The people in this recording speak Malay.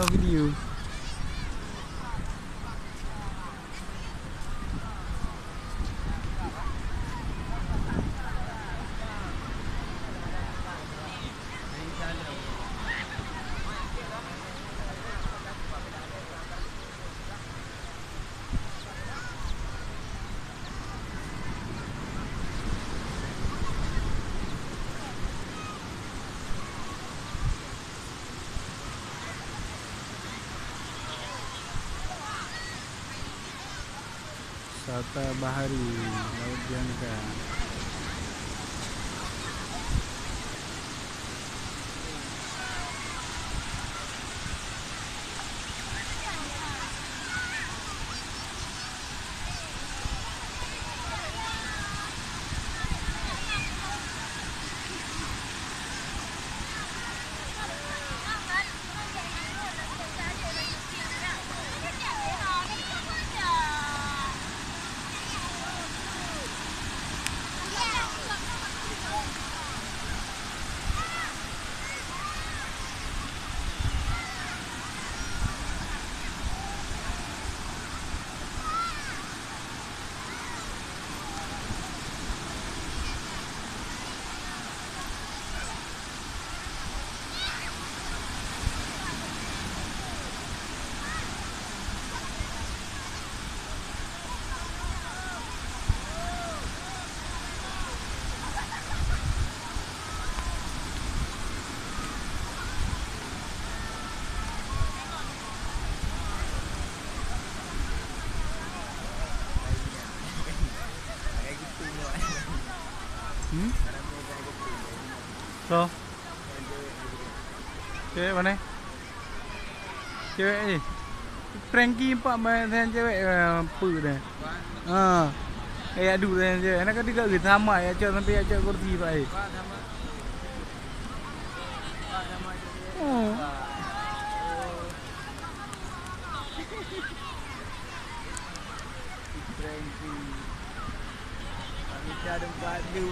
video. Wisata bahari Laut Bianca. So, cewek mana? Cewek ni Frankie 4 main dengan cewek apa dah. Kayak adu dengan cewek. Nak kata juga sama ya cak sampai cak kursi pak ai. Oh. Frankie. Kami ada baju.